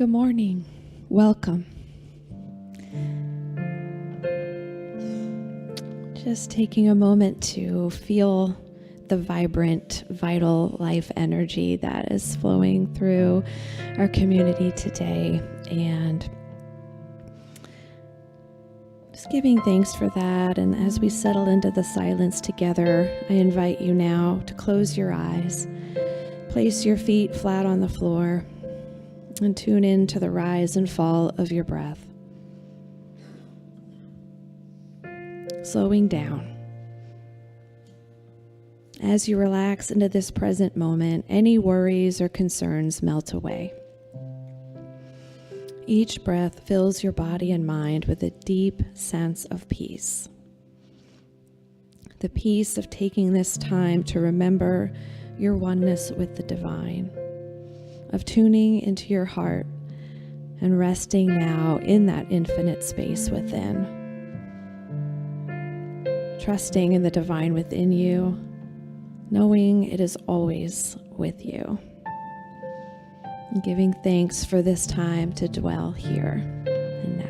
Good morning. Welcome. Just taking a moment to feel the vibrant, vital life energy that is flowing through our community today, and just giving thanks for that. And as we settle into the silence together, I invite you now to close your eyes, place your feet flat on the floor, and tune in to the rise and fall of your breath. Slowing down. As you relax into this present moment, any worries or concerns melt away. Each breath fills your body and mind with a deep sense of peace. The peace of taking this time to remember your oneness with the divine, of tuning into your heart and resting now in that infinite space within. Trusting in the divine within you, knowing it is always with you. And giving thanks for this time to dwell here and now.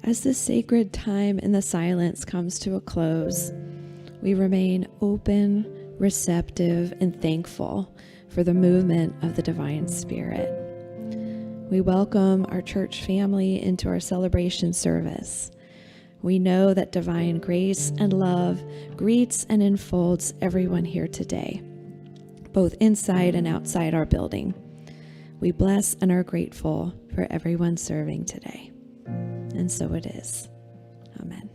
As this sacred time in the silence comes to a close, we remain open, receptive, and thankful for the movement of the Divine Spirit. We welcome our church family into our celebration service. We know that divine grace and love greets and enfolds everyone here today, both inside and outside our building. We bless and are grateful for everyone serving today. And so it is. Amen.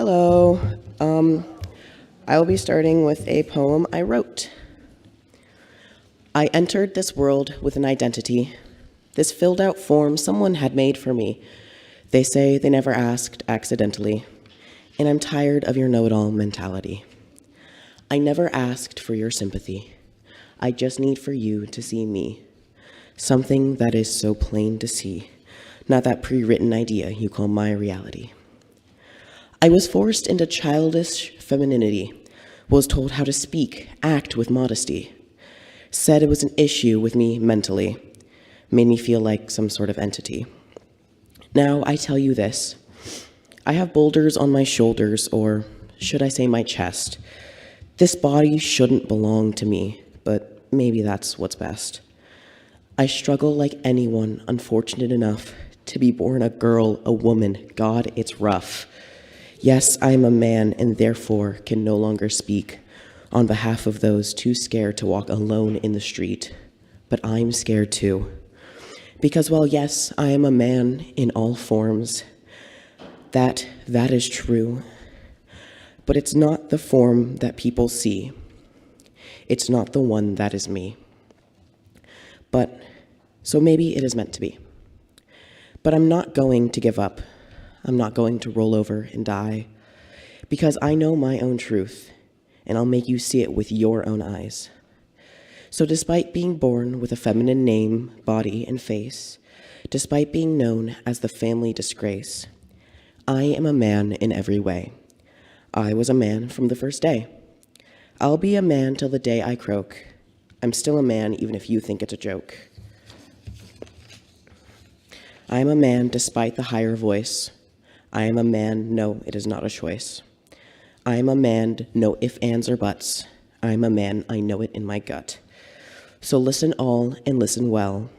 Hello. I will be starting with a poem I wrote. I entered this world with an identity, this filled out form someone had made for me. They say they never asked accidentally, and I'm tired of your know-it-all mentality. I never asked for your sympathy. I just need for you to see me, something that is so plain to see, not that pre-written idea you call my reality. I was forced into childish femininity, was told how to speak, act with modesty, said it was an issue with me mentally, made me feel like some sort of entity. Now I tell you this, I have boulders on my shoulders, or should I say my chest. This body shouldn't belong to me, but maybe that's what's best. I struggle like anyone unfortunate enough to be born a girl, a woman. God, it's rough. Yes, I am a man and therefore can no longer speak on behalf of those too scared to walk alone in the street. But I'm scared too. Because while yes, I am a man in all forms, that is true. But it's not the form that people see. It's not the one that is me. But, so maybe it is meant to be. But I'm not going to give up. I'm not going to roll over and die, because I know my own truth, and I'll make you see it with your own eyes. So despite being born with a feminine name, body, and face, despite being known as the family disgrace, I am a man in every way. I was a man from the first day. I'll be a man till the day I croak. I'm still a man even if you think it's a joke. I am a man despite the higher voice. I am a man, no, it is not a choice. I am a man, no ifs, ands, or buts. I am a man, I know it in my gut. So listen all and listen well,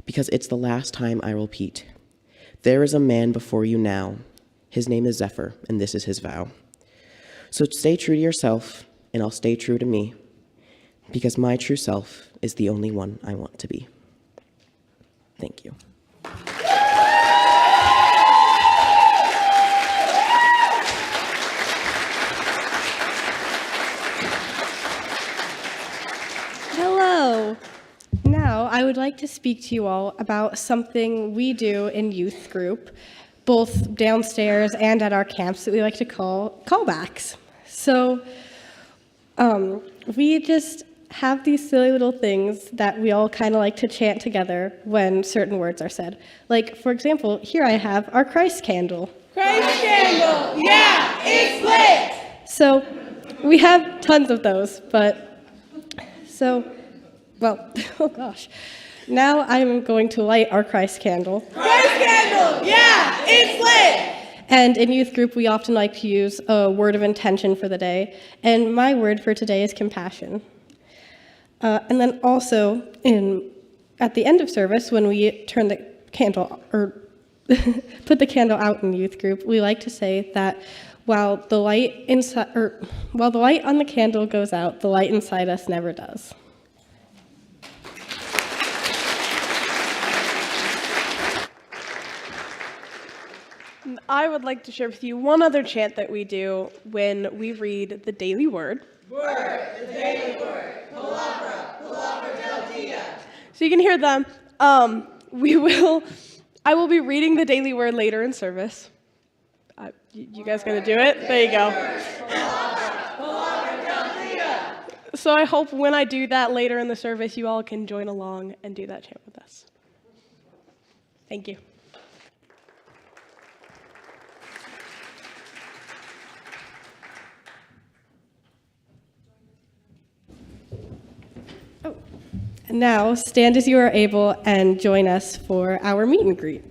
because it's the last time I repeat. There is a man before you now. His name is Zephyr, and this is his vow. So stay true to yourself, and I'll stay true to me, because my true self is the only one I want to be. Thank you. Hello. Now, I would like to speak to you all about something we do in youth group, both downstairs and at our camps, that we like to call callbacks. So, we just have these silly little things that we all kind of like to chant together when certain words are said. Like, for example, here I have our Christ candle. Christ candle, yeah, it's lit! So, we have tons of those, oh gosh. Now I'm going to light our Christ candle. Christ candle, yeah, it's lit! And in youth group, we often like to use a word of intention for the day. And my word for today is compassion. And then also, at the end of service, when we turn the candle, or put the candle out in youth group, we like to say that while the light on the candle goes out, the light inside us never does. I would like to share with you one other chant that we do when we read the daily word. Word, the daily word, palabra, palabra del dia. So you can hear them. I will be reading the daily word later in service. You guys gonna do it? There you go. Palabra, palabra del dia. So I hope when I do that later in the service, you all can join along and do that chant with us. Thank you. And now, stand as you are able and join us for our meet and greet.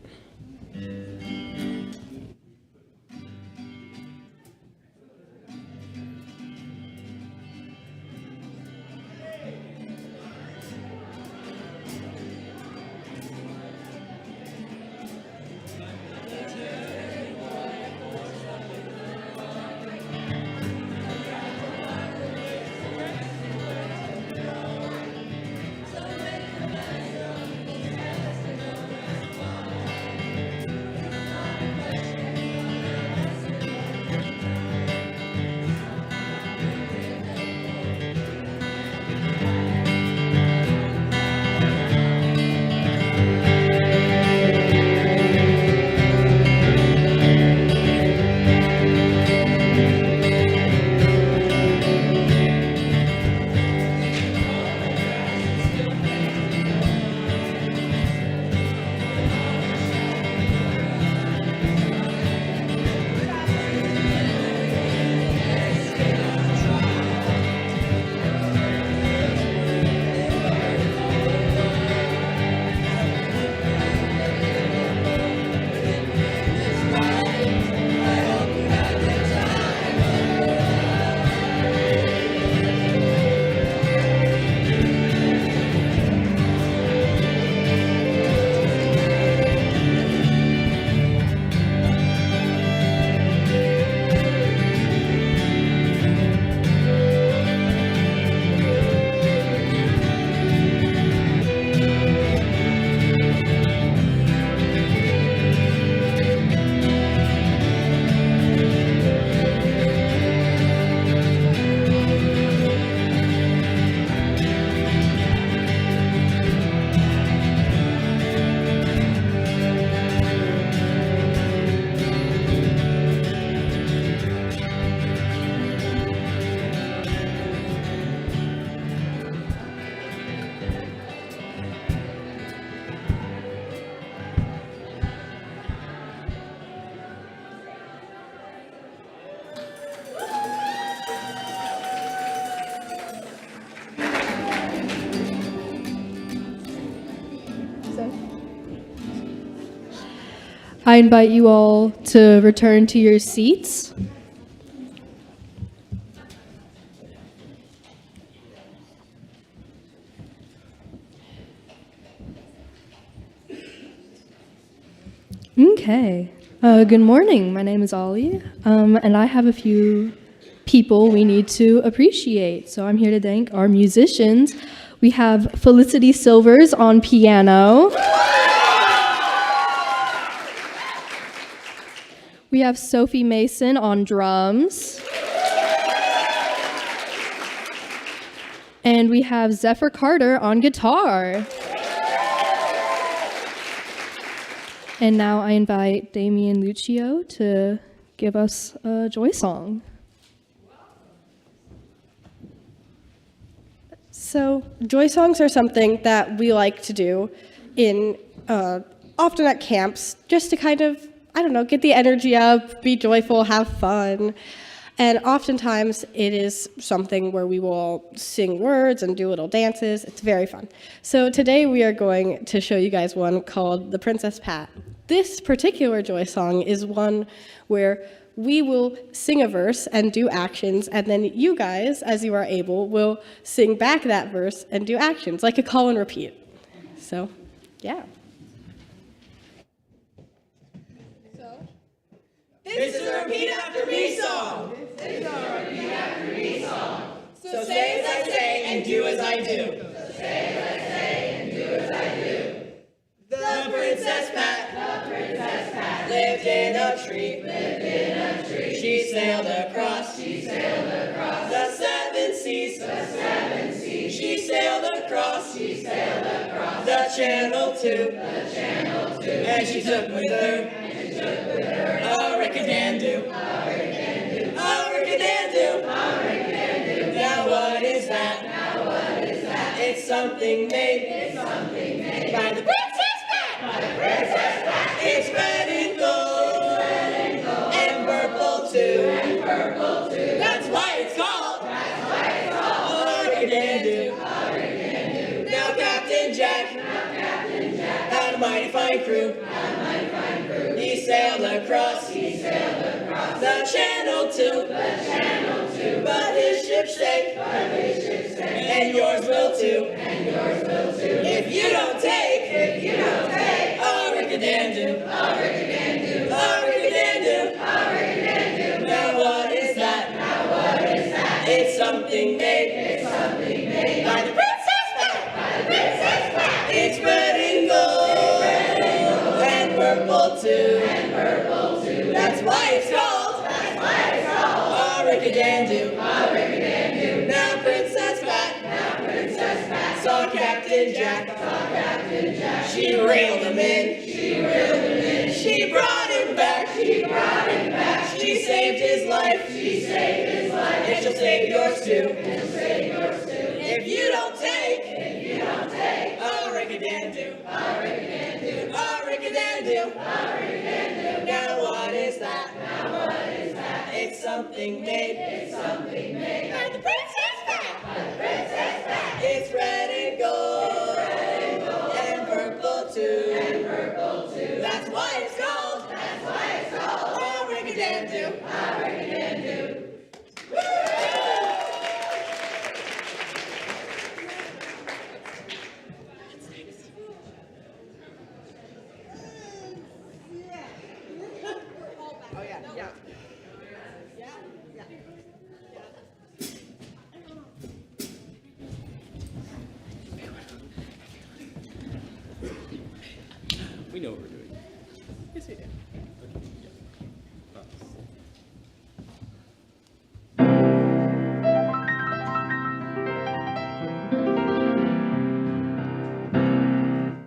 I invite you all to return to your seats. Okay. Good morning. My name is Ollie, and I have a few people we need to appreciate. So I'm here to thank our musicians. We have Felicity Silvers on piano. We have Sophie Mason on drums. And we have Zephyr Carter on guitar. And now I invite Damien and Luccio to give us a joy song. So joy songs are something that we like to do in often at camps, just to kind of, I don't know, get the energy up, be joyful, have fun. And oftentimes it is something where we will all sing words and do little dances. It's very fun. So today we are going to show you guys one called The Princess Pat. This particular joy song is one where we will sing a verse and do actions, and then you guys, as you are able, will sing back that verse and do actions, like a call and repeat. So, yeah. This is a repeat after me song. This is a repeat after me song. So say as I say and do as I do. So say as I say and do as I do. The Princess Pat, lived in a tree, She sailed across, the 7 seas, She sailed across, the channel too, And she took with her, a rickadandu, Now what is that? It's something made, by the Princess Pat, It's red and gold, and purple too, That's why it's called, a rickadandu. Now Captain Jack, had a mighty fine crew, He sailed across, the channel too, But his ship sank, and yours will too, If you don't take, a rickadandu, Now what is that? It's something made, by the Princess Pat, It's red and gold, and purple too, That's why it's called, a rickadandu, Now Princess Pat, saw Captain Jack, She reeled him in, She brought him back, She saved his life, And she'll save yours too, If you don't take, a rickadandu, Now what is that? It's something made, by the Princess Pat, It's red and gold, and purple too, That's why it's called, a rickadandu, We know what we're doing. Yes, we do.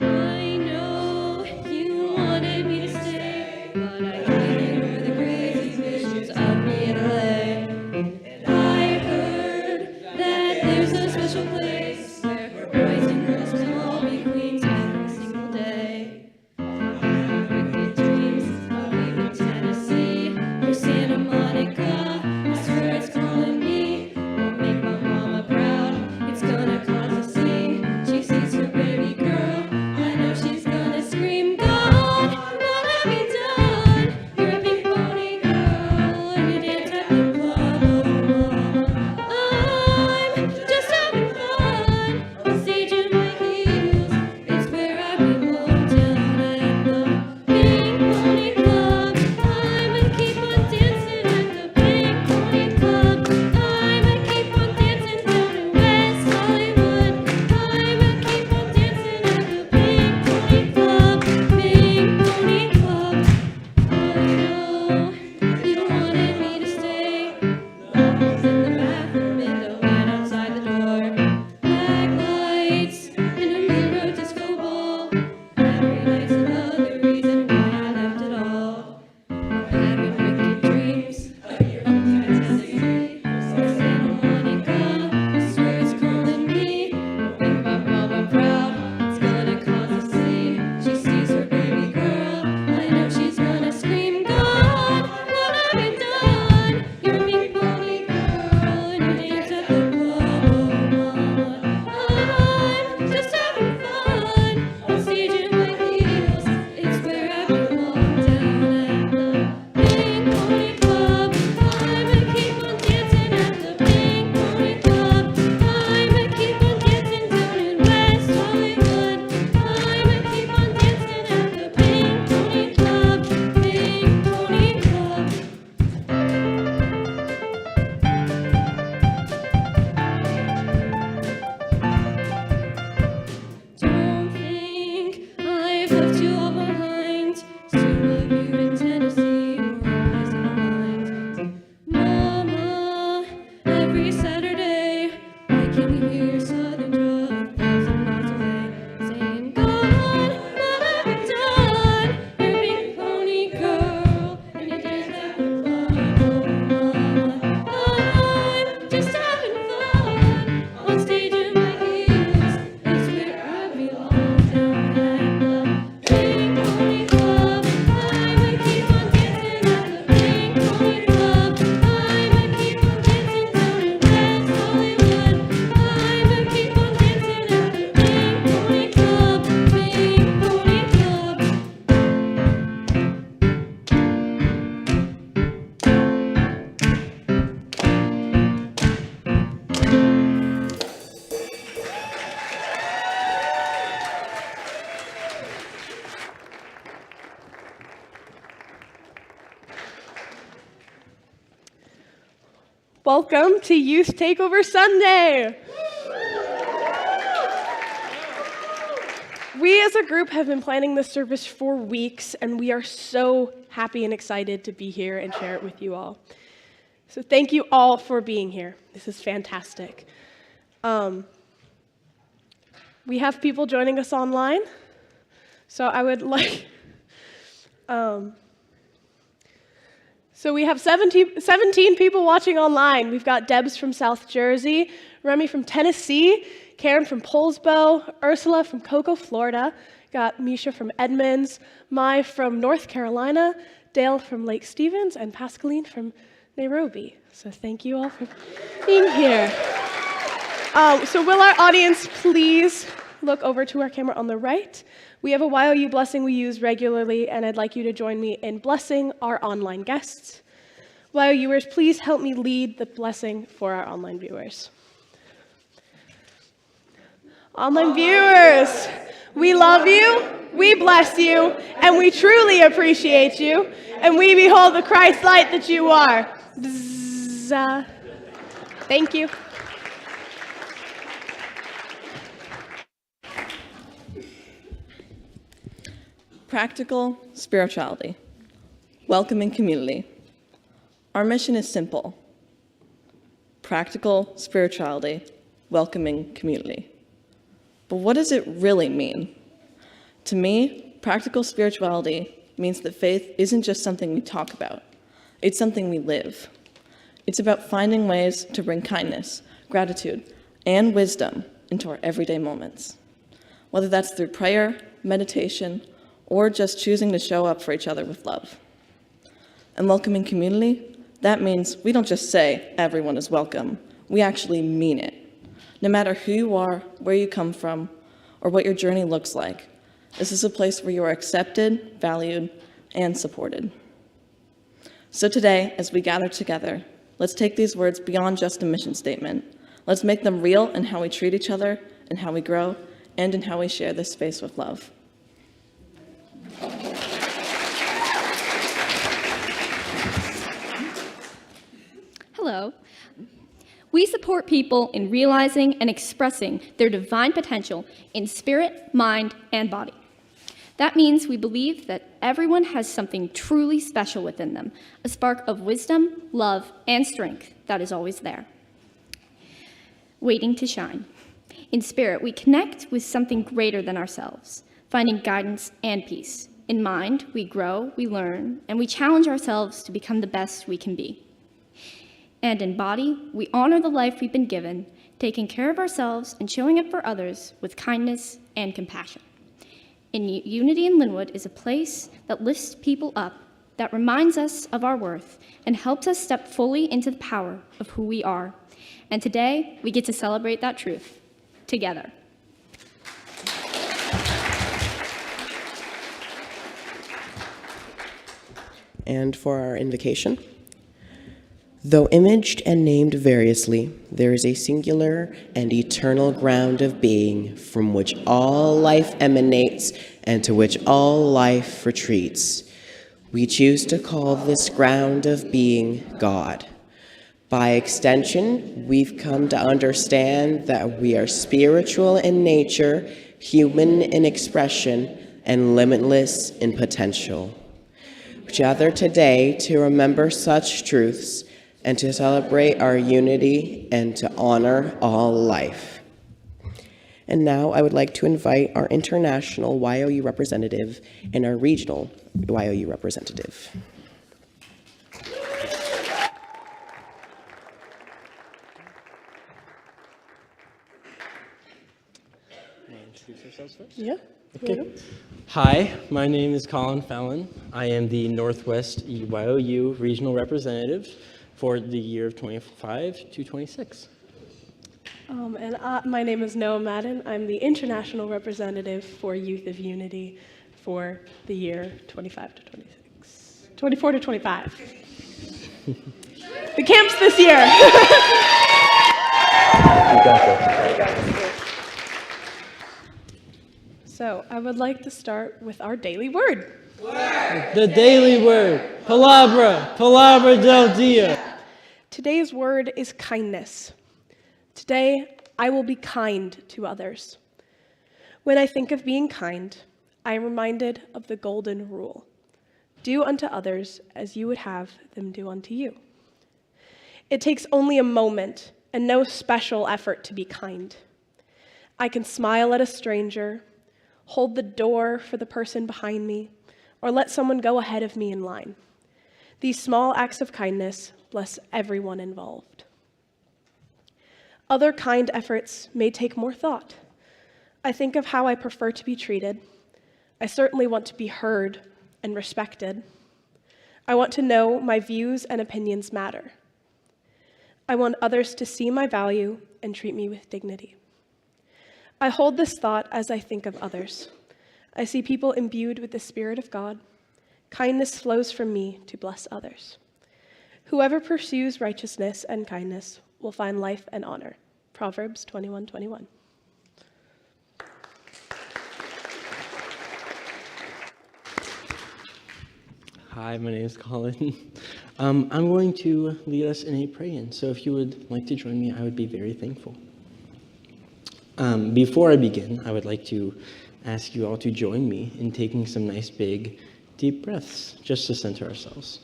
I know you wanted me to stay, but I can't ignore the crazy visions of me in LA. And I heard that there's a special place where boys and girls can all be queens every single day. Wicked dreams Welcome to Youth Takeover Sunday. We as a group have been planning this service for weeks, and we are so happy and excited to be here and share it with you all. So thank you all for being here. This is fantastic. We have people joining us online, so I would like... So we have 17 people watching online. We've got Debs from South Jersey, Remy from Tennessee, Karen from Poulsbo, Ursula from Cocoa, Florida, got Misha from Edmonds, Mai from North Carolina, Dale from Lake Stevens, and Pascaline from Nairobi. So thank you all for being here. So will our audience please look over to our camera on the right? We have a Y.O.U blessing we use regularly, and I'd like you to join me in blessing our online guests. Y.O.Uers, please help me lead the blessing for our online viewers. Online viewers, we love you, we bless you, and we truly appreciate you, and we behold the Christ light that you are. Bzz. Thank you. Practical spirituality, welcoming community. Our mission is simple. Practical spirituality, welcoming community. But what does it really mean? To me, practical spirituality means that faith isn't just something we talk about. It's something we live. It's about finding ways to bring kindness, gratitude, and wisdom into our everyday moments. Whether that's through prayer, meditation, or just choosing to show up for each other with love. And welcoming community, that means we don't just say everyone is welcome, we actually mean it. No matter who you are, where you come from, or what your journey looks like, this is a place where you are accepted, valued, and supported. So today, as we gather together, let's take these words beyond just a mission statement. Let's make them real in how we treat each other, in how we grow, and in how we share this space with love. Hello. We support people in realizing and expressing their divine potential in spirit, mind, and body. That means we believe that everyone has something truly special within them, a spark of wisdom, love, and strength that is always there, waiting to shine. In spirit, we connect with something greater than ourselves, finding guidance and peace. In mind, we grow, we learn, and we challenge ourselves to become the best we can be. And in body, we honor the life we've been given, taking care of ourselves and showing up for others with kindness and compassion. Uniteen in Lynnwood is a place that lifts people up, that reminds us of our worth, and helps us step fully into the power of who we are. And today, we get to celebrate that truth together. And for our invocation. Though imaged and named variously, there is a singular and eternal ground of being from which all life emanates and to which all life retreats. We choose to call this ground of being God. By extension, we've come to understand that we are spiritual in nature, human in expression, and limitless in potential. We gather today to remember such truths and to celebrate our unity and to honor all life. And now I would like to invite our international Y.O.U representative and our regional Y.O.U representative. Introduce ourselves first? Yeah. Okay. Hi, my name is Colin Falin. I am the Northwest Y.O.U regional representative for the year of 25 to 26. My name is Noah Madden. I'm the international representative for Youth of Unity for the year 25 to 26. 24 to 25. The camps this year. You got this. So I would like to start with our daily word. The daily word, palabra del dia. Today's word is kindness. Today, I will be kind to others. When I think of being kind, I am reminded of the golden rule. Do unto others as you would have them do unto you. It takes only a moment and no special effort to be kind. I can smile at a stranger, hold the door for the person behind me, or let someone go ahead of me in line. These small acts of kindness bless everyone involved. Other kind efforts may take more thought. I think of how I prefer to be treated. I certainly want to be heard and respected. I want to know my views and opinions matter. I want others to see my value and treat me with dignity. I hold this thought as I think of others. I see people imbued with the Spirit of God. Kindness flows from me to bless others. Whoever pursues righteousness and kindness will find life and honor. Proverbs 21:21. Hi, my name is Colin. I'm going to lead us in a pray-in, so if you would like to join me, I would be very thankful. Before I begin, I would like to ask you all to join me in taking some nice big deep breaths, just to center ourselves.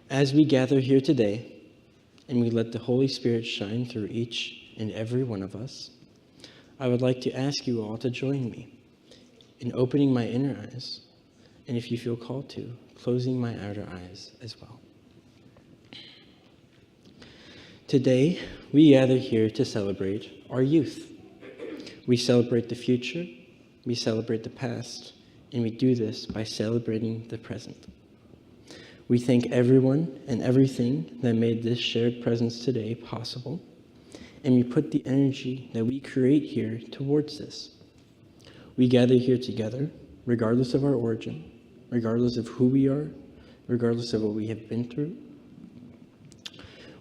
As we gather here today, and we let the Holy Spirit shine through each and every one of us, I would like to ask you all to join me in opening my inner eyes, and if you feel called to, closing my outer eyes as well. Today, we gather here to celebrate our youth. We celebrate the future, we celebrate the past, and we do this by celebrating the present. We thank everyone and everything that made this shared presence today possible, and we put the energy that we create here towards this. We gather here together, regardless of our origin, regardless of who we are, regardless of what we have been through.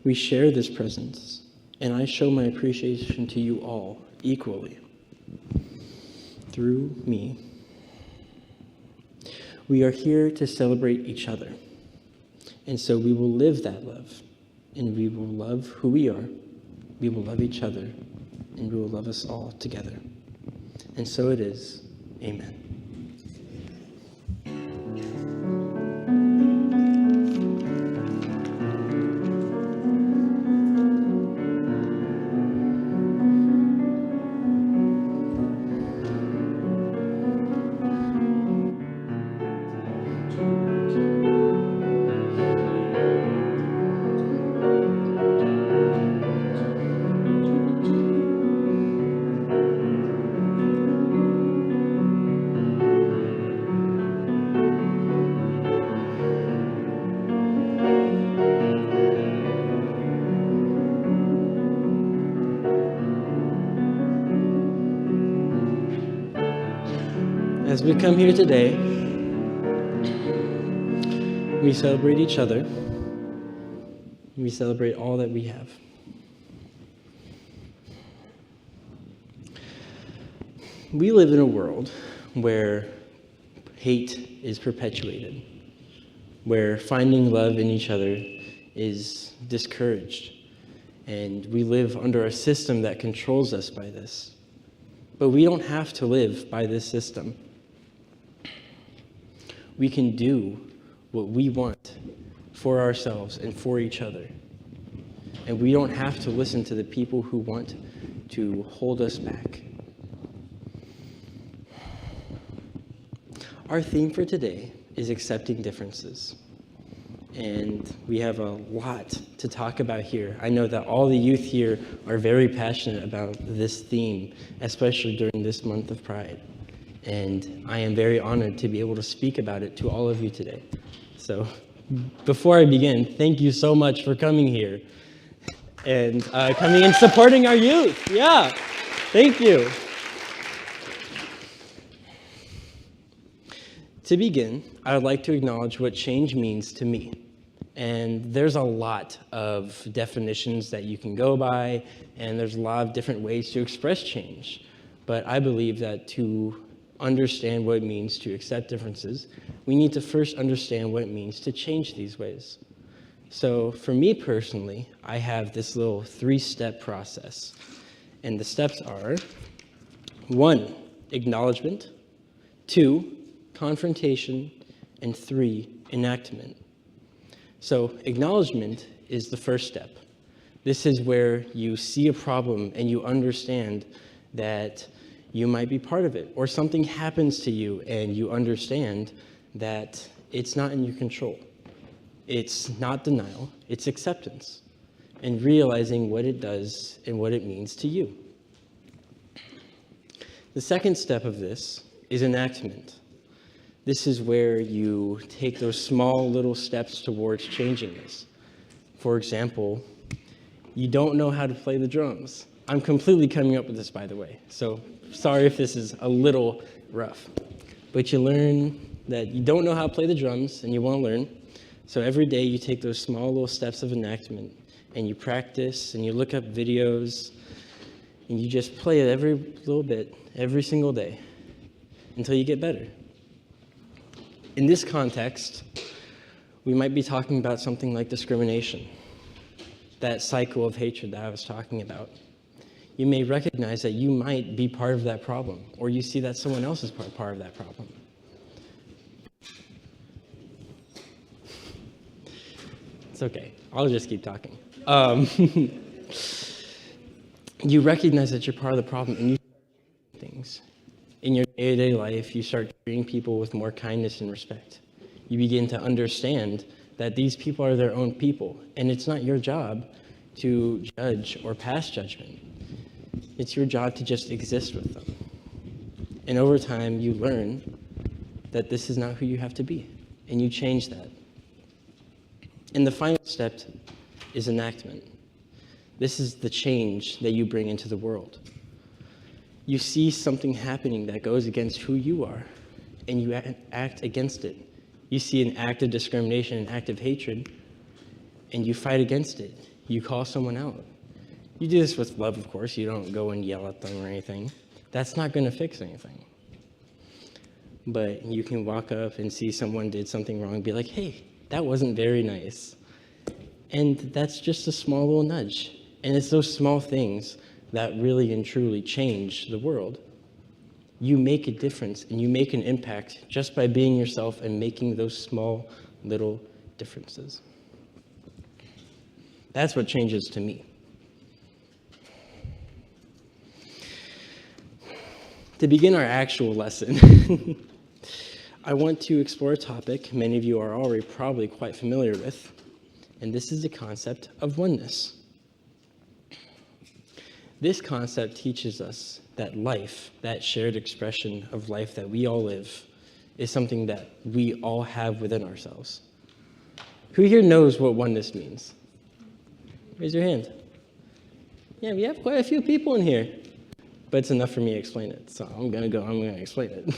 We share this presence, and I show my appreciation to you all equally through me. We are here to celebrate each other, and so we will live that love, and we will love who we are, we will love each other, and we will love us all together. And so it is. Amen. As we come here today, we celebrate each other. We celebrate all that we have. We live in a world where hate is perpetuated, where finding love in each other is discouraged, and we live under a system that controls us by this. But we don't have to live by this system. We can do what we want for ourselves and for each other. And we don't have to listen to the people who want to hold us back. Our theme for today is accepting differences. And we have a lot to talk about here. I know that all the youth here are very passionate about this theme, especially during this month of Pride. And I am very honored to be able to speak about it to all of you today. So before I begin, thank you so much for coming here and coming and supporting our youth. Yeah, thank you. To begin, I would like to acknowledge what change means to me. And there's a lot of definitions that you can go by, and there's a lot of different ways to express change. But I believe that to understand what it means to accept differences, we need to first understand what it means to change these ways. So for me personally, I have this little 3-step process. And the steps are 1, acknowledgement, 2, confrontation, and 3, enactment. So acknowledgement is the first step. This is where you see a problem and you understand that you might be part of it, or something happens to you and you understand that it's not in your control. It's not denial, it's acceptance, and realizing what it does and what it means to you. The second step of this is enactment. This is where you take those small little steps towards changing this. For example, you don't know how to play the drums. I'm completely coming up with this, by the way, so sorry if this is a little rough. But you learn that you don't know how to play the drums and you want to learn. So every day you take those small little steps of enactment and you practice and you look up videos and you just play it every little bit, every single day until you get better. In this context, we might be talking about something like discrimination, that cycle of hatred that I was talking about. You may recognize that you might be part of that problem, or you see that someone else is part of that problem. It's okay, I'll just keep talking. You recognize that you're part of the problem, and you do things. In your day-to-day life, you start treating people with more kindness and respect. You begin to understand that these people are their own people, and it's not your job to judge or pass judgment. It's your job to just exist with them. And over time, you learn that this is not who you have to be, and you change that. And the final step is enactment. This is the change that you bring into the world. You see something happening that goes against who you are, and you act against it. You see an act of discrimination, an act of hatred, and you fight against it. You call someone out. You do this with love, of course. You don't go and yell at them or anything. That's not going to fix anything. But you can walk up and see someone did something wrong and be like, hey, that wasn't very nice. And that's just a small little nudge. And it's those small things that really and truly change the world. You make a difference and you make an impact just by being yourself and making those small little differences. That's what changes to me. To begin our actual lesson, I want to explore a topic many of you are already probably quite familiar with, and this is the concept of oneness. This concept teaches us that life, that shared expression of life that we all live, is something that we all have within ourselves. Who here knows what oneness means? Raise your hand. Yeah, we have quite a few people in here, but it's enough for me to explain it, so I'm going to explain it.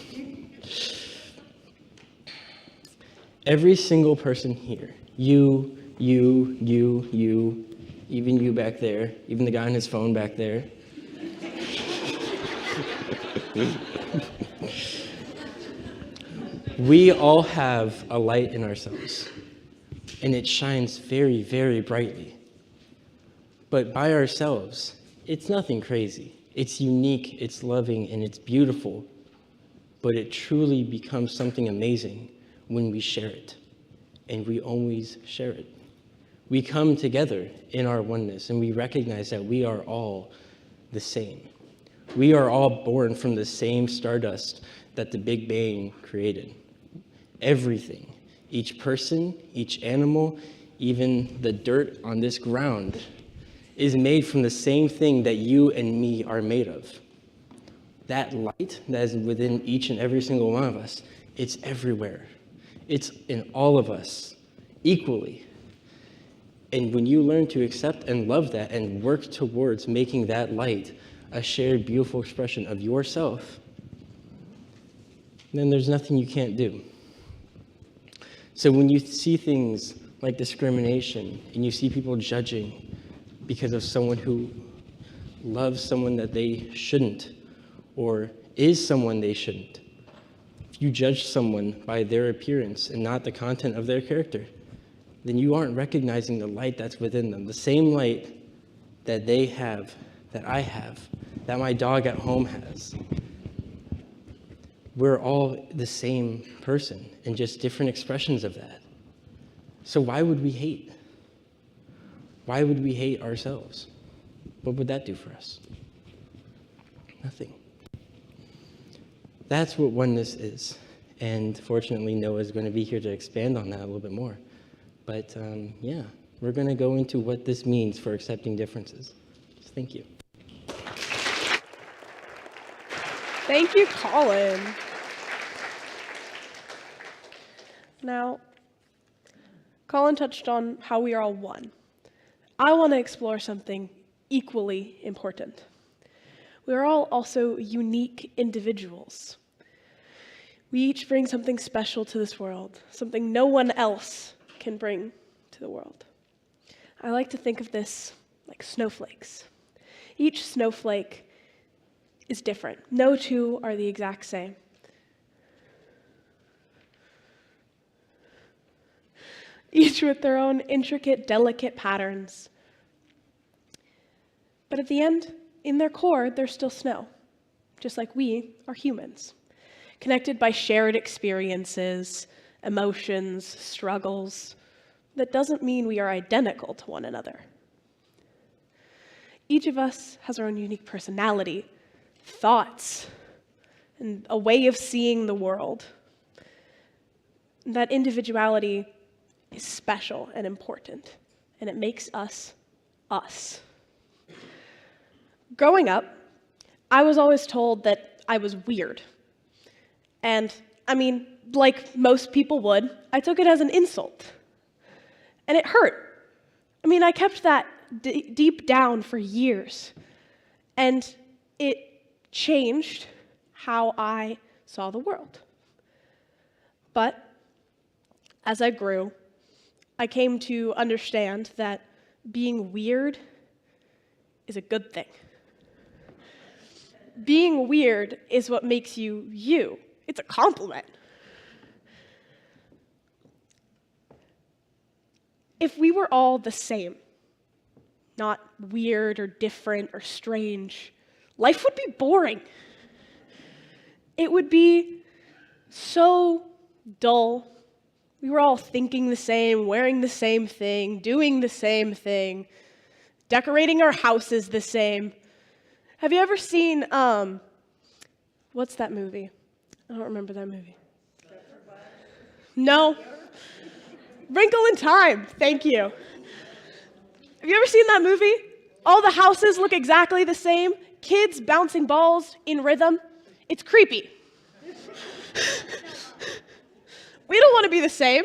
Every single person here, you, even you back there, even the guy on his phone back there. We all have a light in ourselves, and it shines very, very brightly. But by ourselves, it's nothing crazy. It's unique, it's loving, and it's beautiful. But it truly becomes something amazing when we share it, and we always share it. We come together in our oneness, and we recognize that we are all the same. We are all born from the same stardust that the Big Bang created. Everything, each person, each animal, even the dirt on this ground, is made from the same thing that you and me are made of. That light that is within each and every single one of us, it's everywhere. It's in all of us equally. And when you learn to accept and love that and work towards making that light a shared, beautiful expression of yourself, then there's nothing you can't do. So when you see things like discrimination and you see people judging because of someone who loves someone that they shouldn't or is someone they shouldn't, if you judge someone by their appearance and not the content of their character, then you aren't recognizing the light that's within them, the same light that they have, that I have, that my dog at home has. We're all the same person and just different expressions of that. So why would we hate? Why would we hate ourselves? What would that do for us? Nothing. That's what oneness is. And fortunately, Noah is going to be here to expand on that a little bit more. But yeah, we're going to go into what this means for accepting differences. So thank you. Thank you, Colin. Now, Colin touched on how we are all one. I want to explore something equally important. We are all also unique individuals. We each bring something special to this world, something no one else can bring to the world. I like to think of this like snowflakes. Each snowflake is different. No two are the exact same. Each with their own intricate, delicate patterns. But at the end, in their core, they're still snow, just like we are humans, connected by shared experiences, emotions, struggles. That doesn't mean we are identical to one another. Each of us has our own unique personality, thoughts, and a way of seeing the world. And that individuality is special and important, and it makes us us. Growing up, I was always told that I was weird. And, I mean, like most people would, I took it as an insult. And it hurt. I mean, I kept that deep down for years. And it changed how I saw the world. But as I grew, I came to understand that being weird is a good thing. Being weird is what makes you you. It's a compliment. If we were all the same, not weird or different or strange, life would be boring. It would be so dull. We were all thinking the same, wearing the same thing, doing the same thing, decorating our houses the same. Have you ever seen, what's that movie? I don't remember that movie. No. Wrinkle in Time, thank you. Have you ever seen that movie? All the houses look exactly the same, kids bouncing balls in rhythm. It's creepy. We don't want to be the same.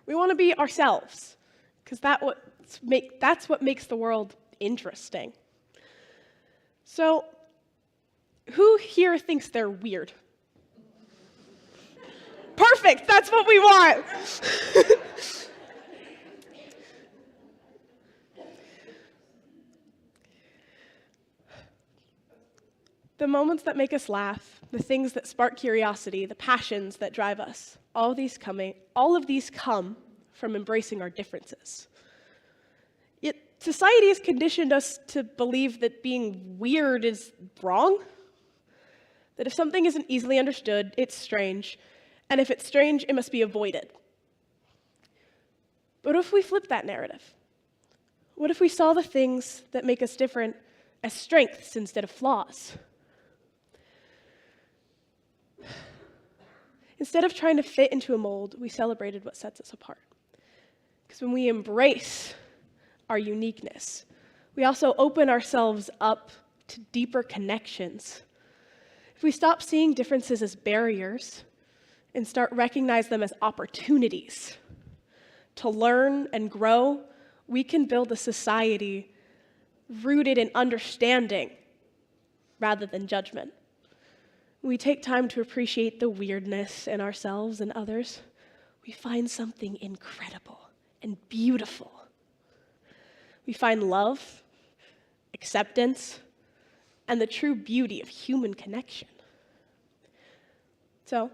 We want to be ourselves, because that's what makes the world interesting. So, who here thinks they're weird? Perfect, that's what we want. The moments that make us laugh, the things that spark curiosity, the passions that drive us, all of these come from embracing our differences. Yet society has conditioned us to believe that being weird is wrong, that if something isn't easily understood, it's strange, and if it's strange, it must be avoided. But what if we flip that narrative? What if we saw the things that make us different as strengths instead of flaws? Instead of trying to fit into a mold, we celebrated what sets us apart. Because when we embrace our uniqueness, we also open ourselves up to deeper connections. If we stop seeing differences as barriers and start recognizing them as opportunities to learn and grow, we can build a society rooted in understanding rather than judgment. We take time to appreciate the weirdness in ourselves and others. we find something incredible and beautiful. We find love, acceptance, and the true beauty of human connection. So,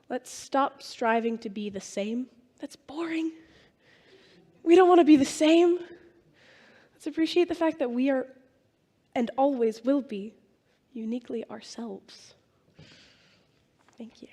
let's stop striving to be the same. That's boring. We don't want to be the same. Let's appreciate the fact that we are, and always will be, uniquely ourselves. Thank you.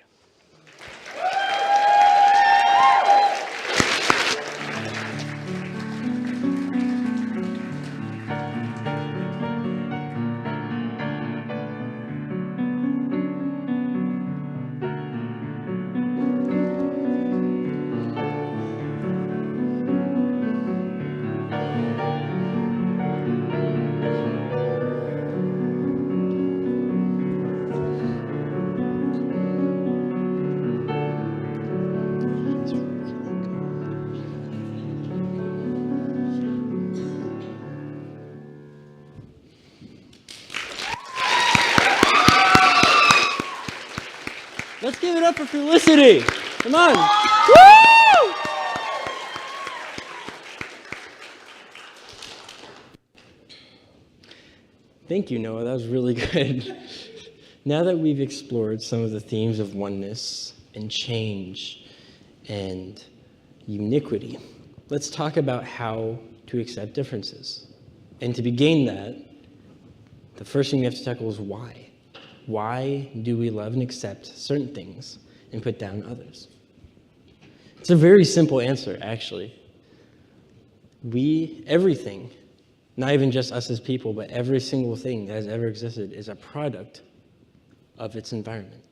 Let's give it up for Felicity. Come on. Woo! Thank you, Noah. That was really good. Now that we've explored some of the themes of oneness and change and uniquity, let's talk about how to accept differences. And to begin that, the first thing we have to tackle is why. Why do we love and accept certain things and put down others? It's a very simple answer, actually. Everything, not even just us as people, but every single thing that has ever existed is a product of its environment.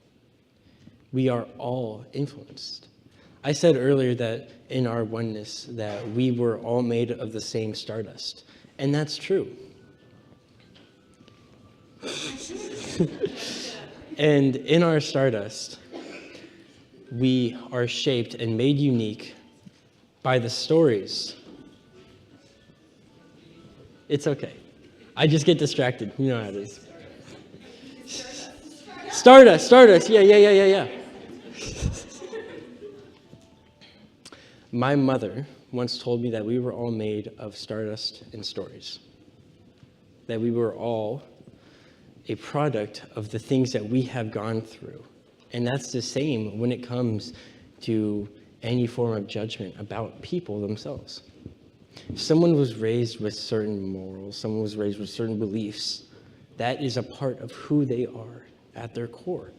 We are all influenced. I said earlier that in our oneness that we were all made of the same stardust, and that's true. And in our stardust, we are shaped and made unique by the stories. It's okay. I just get distracted. You know how it is. Stardust. Yeah. My mother once told me that we were all made of stardust and stories. That we were all a product of the things that we have gone through. And that's the same when it comes to any form of judgment about people themselves. If someone was raised with certain morals, someone was raised with certain beliefs, that is a part of who they are at their core.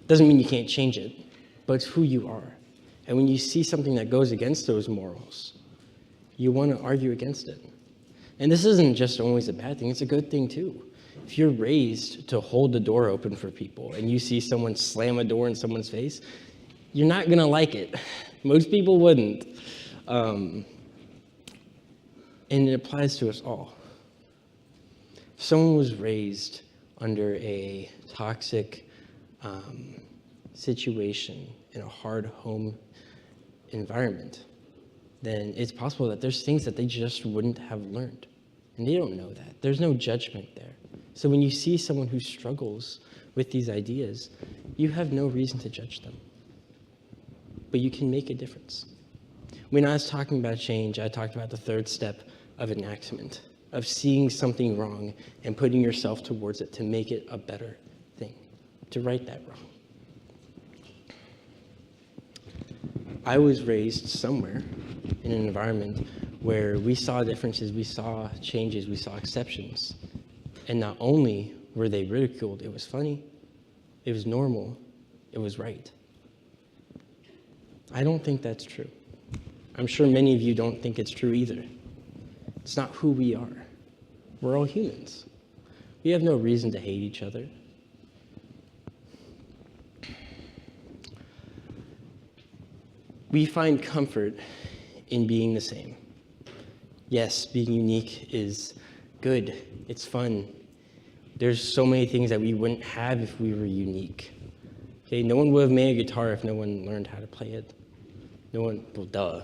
Doesn't mean you can't change it, but it's who you are. And when you see something that goes against those morals, you want to argue against it. And this isn't just always a bad thing, it's a good thing too. If you're raised to hold the door open for people and you see someone slam a door in someone's face, you're not going to like it. Most people wouldn't. And it applies to us all. If someone was raised under a toxic situation in a hard home environment, then it's possible that there's things that they just wouldn't have learned. And they don't know that. There's no judgment there. So when you see someone who struggles with these ideas, you have no reason to judge them. But you can make a difference. When I was talking about change, I talked about the third step of enactment, of seeing something wrong and putting yourself towards it to make it a better thing, to right that wrong. I was raised somewhere in an environment where we saw differences, we saw changes, we saw exceptions. And not only were they ridiculed, it was funny, it was normal, it was right. I don't think that's true. I'm sure many of you don't think it's true either. It's not who we are. We're all humans. We have no reason to hate each other. We find comfort in being the same. Yes, being unique is good. It's fun. There's so many things that we wouldn't have if we were unique. Okay, no one would have made a guitar if no one learned how to play it. No one, well, duh.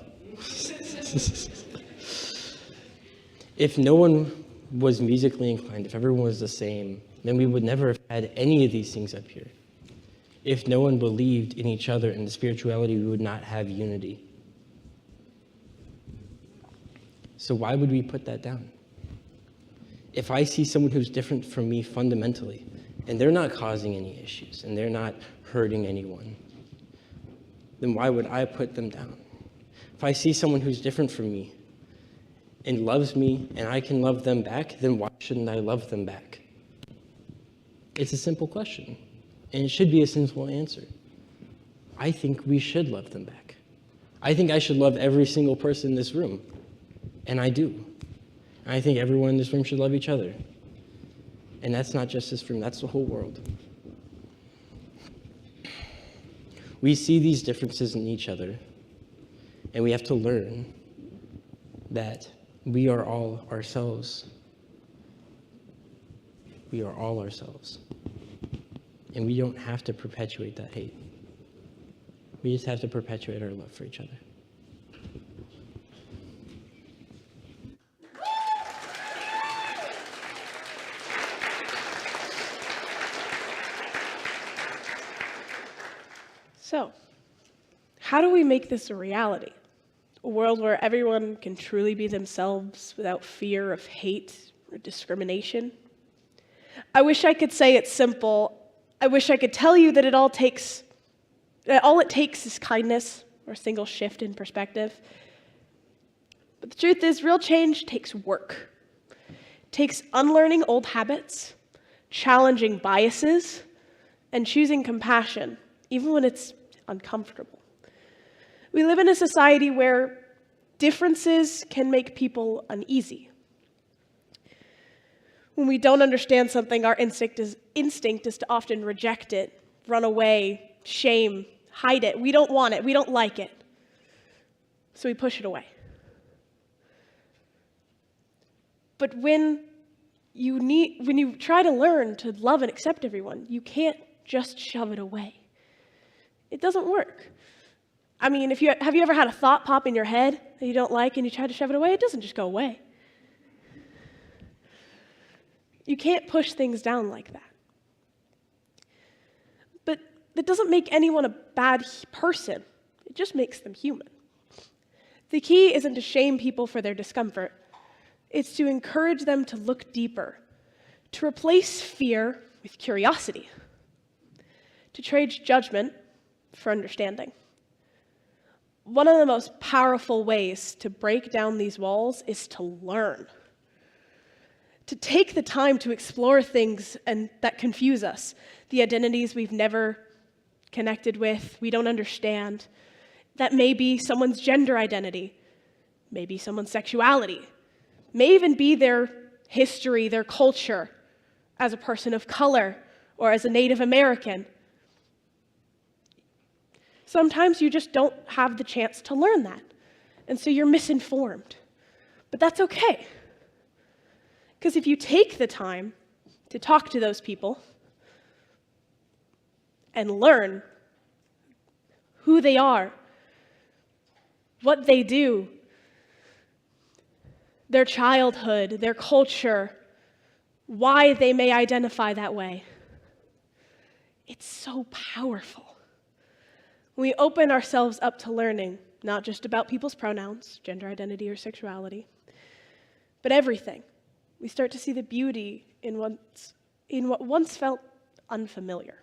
If no one was musically inclined, if everyone was the same, then we would never have had any of these things up here. If no one believed in each other and the spirituality, we would not have unity. So why would we put that down? If I see someone who's different from me fundamentally, and they're not causing any issues, and they're not hurting anyone, then why would I put them down? If I see someone who's different from me and loves me and I can love them back, then why shouldn't I love them back? It's a simple question, and it should be a simple answer. I think we should love them back. I think I should love every single person in this room, and I do. And I think everyone in this room should love each other. And that's not just this room, that's the whole world. We see these differences in each other, and we have to learn that we are all ourselves. We are all ourselves. And we don't have to perpetuate that hate. We just have to perpetuate our love for each other. So, how do we make this a reality? A world where everyone can truly be themselves without fear of hate or discrimination? I wish I could say it's simple. I wish I could tell you that all it takes is kindness or a single shift in perspective. But the truth is, real change takes work. It takes unlearning old habits, challenging biases, and choosing compassion, even when it's uncomfortable. We live in a society where differences can make people uneasy. When we don't understand something, our instinct is to often reject it, run away, shame, hide it. We don't want it. We don't like it. So we push it away. But when you try to learn to love and accept everyone, you can't just shove it away. It doesn't work. I mean, have you ever had a thought pop in your head that you don't like and you try to shove it away? It doesn't just go away. You can't push things down like that. But that doesn't make anyone a bad person. It just makes them human. The key isn't to shame people for their discomfort. It's to encourage them to look deeper, to replace fear with curiosity, to trade judgment for understanding. One of the most powerful ways to break down these walls is to learn. To take the time to explore things that confuse us, the identities we've never connected with, we don't understand. That may be someone's gender identity, maybe someone's sexuality, may even be their history, their culture, as a person of color or as a Native American. Sometimes you just don't have the chance to learn that, and so you're misinformed. But that's okay. Because if you take the time to talk to those people and learn who they are, what they do, their childhood, their culture, why they may identify that way, it's so powerful. When we open ourselves up to learning, not just about people's pronouns, gender identity, or sexuality, but everything, we start to see the beauty in what once felt unfamiliar.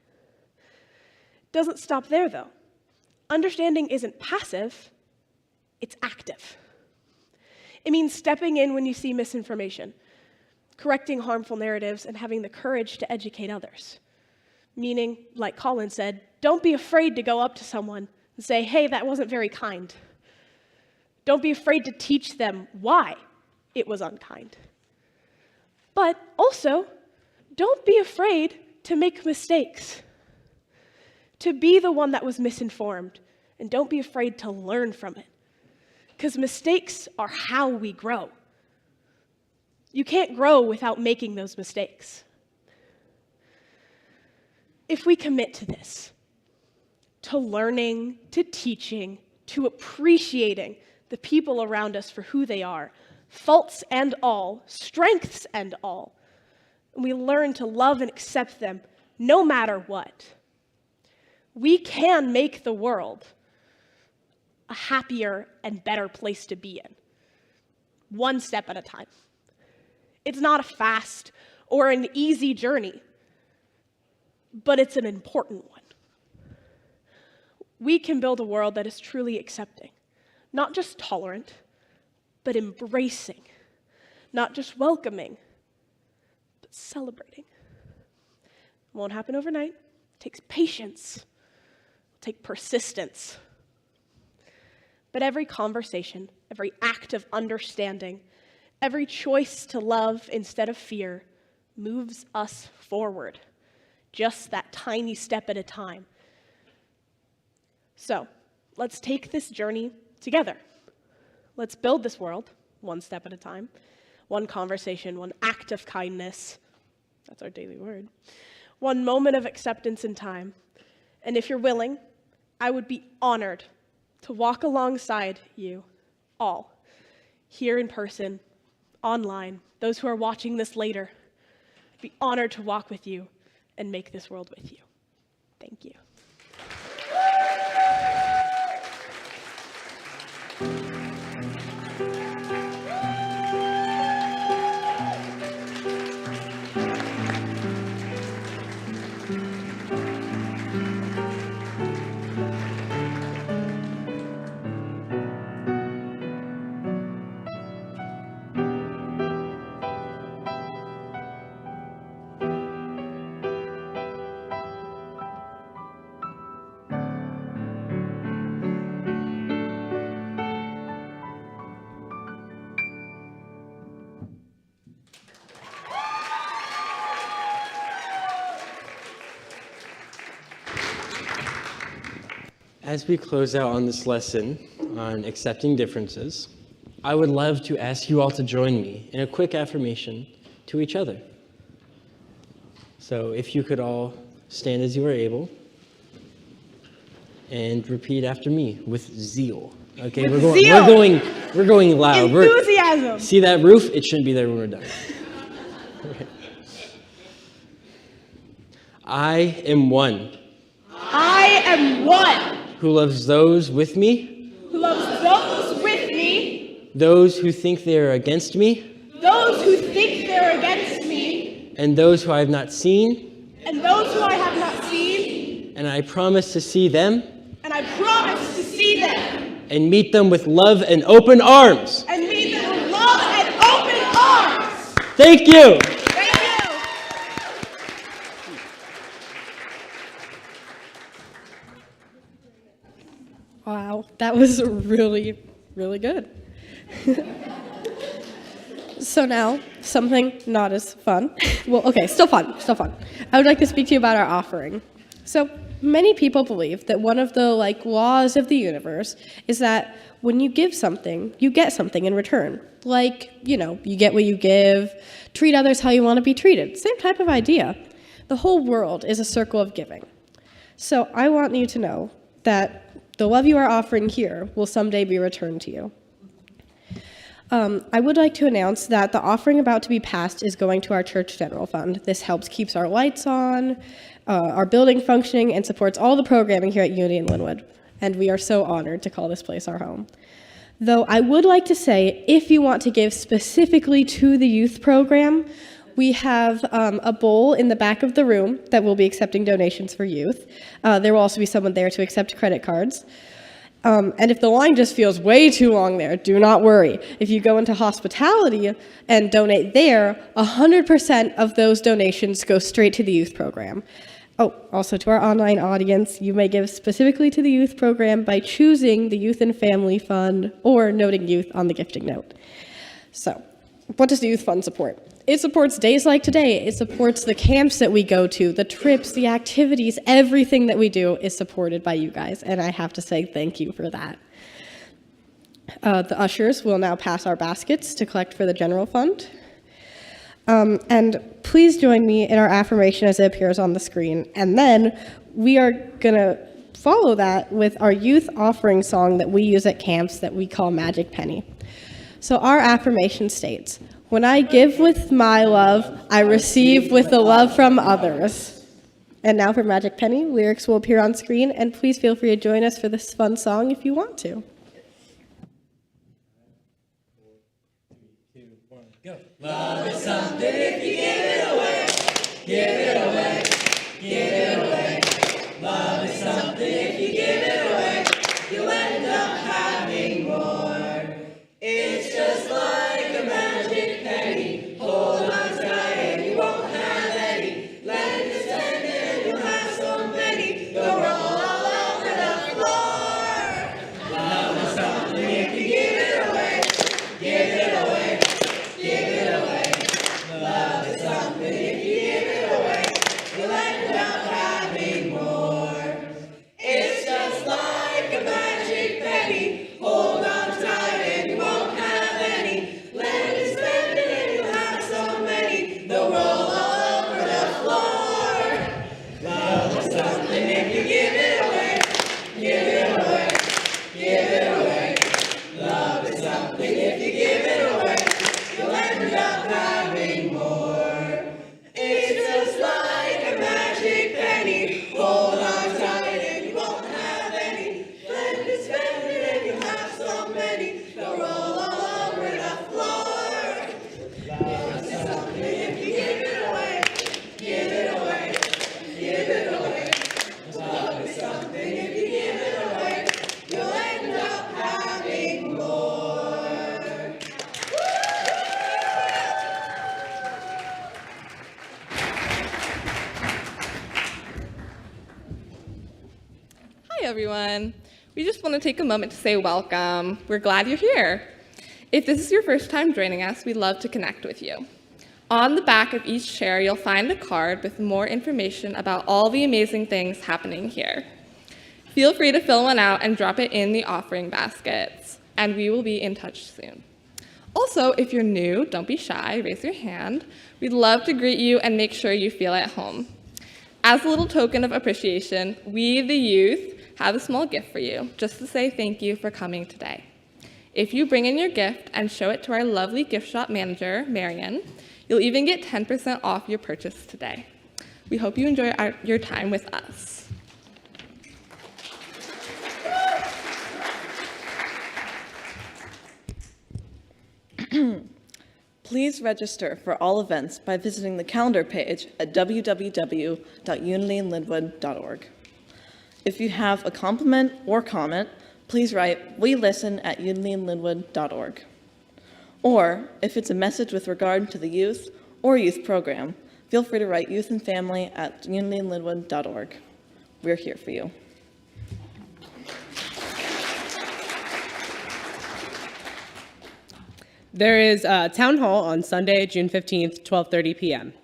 It doesn't stop there, though. Understanding isn't passive, it's active. It means stepping in when you see misinformation, correcting harmful narratives, and having the courage to educate others. Meaning, like Colin said, don't be afraid to go up to someone and say, hey, that wasn't very kind. Don't be afraid to teach them why it was unkind. But also, don't be afraid to make mistakes, to be the one that was misinformed, and don't be afraid to learn from it. Because mistakes are how we grow. You can't grow without making those mistakes. If we commit to this, to learning, to teaching, to appreciating the people around us for who they are, faults and all, strengths and all, and we learn to love and accept them no matter what. We can make the world a happier and better place to be in, one step at a time. It's not a fast or an easy journey, but it's an important one. We can build a world that is truly accepting, not just tolerant, but embracing, not just welcoming, but celebrating. It won't happen overnight. It takes patience. It'll take persistence. But every conversation, every act of understanding, every choice to love instead of fear moves us forward, just that tiny step at a time. So, let's take this journey together. Let's build this world one step at a time, one conversation, one act of kindness. That's our daily word. One moment of acceptance in time. And if you're willing, I would be honored to walk alongside you all, here in person, online, those who are watching this later. I'd be honored to walk with you and make this world with you. Thank you. As we close out on this lesson on accepting differences, I would love to ask you all to join me in a quick affirmation to each other. So if you could all stand as you are able and repeat after me with zeal. Okay, With we're going loud. Enthusiasm. See that roof? It shouldn't be there when we're done. Okay. I am one. I am one. Who loves those with me, Who loves those with me, those who think they are against me, those who think they're against me, and those who I have not seen, and those who I have not seen, and I promise to see them, and I promise to see them, and meet them with love and open arms. and meet them with love and open arms. Thank you. Thank you. Wow, that was really, really good. So now, something not as fun. Well, okay, still fun. I would like to speak to you about our offering. So many people believe that one of the laws of the universe is that when you give something, you get something in return. You get what you give, treat others how you want to be treated. Same type of idea. The whole world is a circle of giving. So I want you to know that the love you are offering here will someday be returned to you. I would like to announce that the offering about to be passed is going to our church general fund. This helps keeps our lights on, our building functioning, and supports all the programming here at Unity in Lynnwood. And we are so honored to call this place our home. Though I would like to say, if you want to give specifically to the youth program, we have a bowl in the back of the room that will be accepting donations for youth. There will also be someone there to accept credit cards. And if the line just feels way too long there, do not worry. If you go into hospitality and donate there, 100% of those donations go straight to the youth program. Oh, also to our online audience, you may give specifically to the youth program by choosing the Youth and Family Fund or noting youth on the gifting note. So, what does the Youth Fund support? It supports days like today. It supports the camps that we go to, the trips, the activities, everything that we do is supported by you guys, and I have to say thank you for that. The ushers will now pass our baskets to collect for the general fund. And please join me in our affirmation as it appears on the screen. And then we are going to follow that with our youth offering song that we use at camps that we call Magic Penny. So our affirmation states, "When I give with my love, I receive with the love from others." And now for Magic Penny, lyrics will appear on screen, and please feel free to join us for this fun song if you want to. Love is something if you give it away, give it away, give it away. Love is something if you give it away, you'll end up having more. It's just like a magic penny, hold on tight and you won't have any. Let it spend and you'll have so many, they'll roll all over the floor. Love is something if you give it away, give it away, give it away. Love is something if you give it away, you'll end up having more. It's just like a magic penny, hold on tight and you won't have any. Let it spend it and you'll have so many, they'll roll all over the floor. Love is something if you give it away, give it away, give it away. Love is something if you give it away, you'll end up having more. It's just like a magic penny, hold on tight and you won't have any. Let it spend it and you'll have so many, they'll roll all over the floor. Love is something if you give it away, give it away, give it away. Love is something if you give it away, you'll end up having more. Hi, everyone. We just want to take a moment to say welcome. We're glad you're here. If this is your first time joining us, we'd love to connect with you. On the back of each chair, you'll find a card with more information about all the amazing things happening here. Feel free to fill one out and drop it in the offering baskets, and we will be in touch soon. Also, if you're new, don't be shy, raise your hand. We'd love to greet you and make sure you feel at home. As a little token of appreciation, we, the youth, have a small gift for you, just to say thank you for coming today. If you bring in your gift and show it to our lovely gift shop manager, Marion, you'll even get 10% off your purchase today. We hope you enjoy your time with us. Please register for all events by visiting the calendar page at www.uniteenlynnwood.org. If you have a compliment or comment, please write welisten@uniteenlynnwood.org. Or if it's a message with regard to the youth or youth program, feel free to write youthandfamily@uniteenlynnwood.org. We're here for you. There is a town hall on Sunday, June 15th, 12:30 p.m.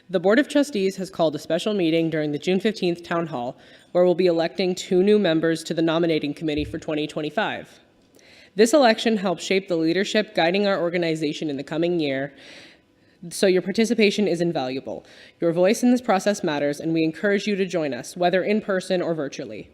The Board of Trustees has called a special meeting during the June 15th town hall where we'll be electing 2 new members to the nominating committee for 2025. This election helps shape the leadership guiding our organization in the coming year, so your participation is invaluable. Your voice in this process matters, and we encourage you to join us, whether in person or virtually.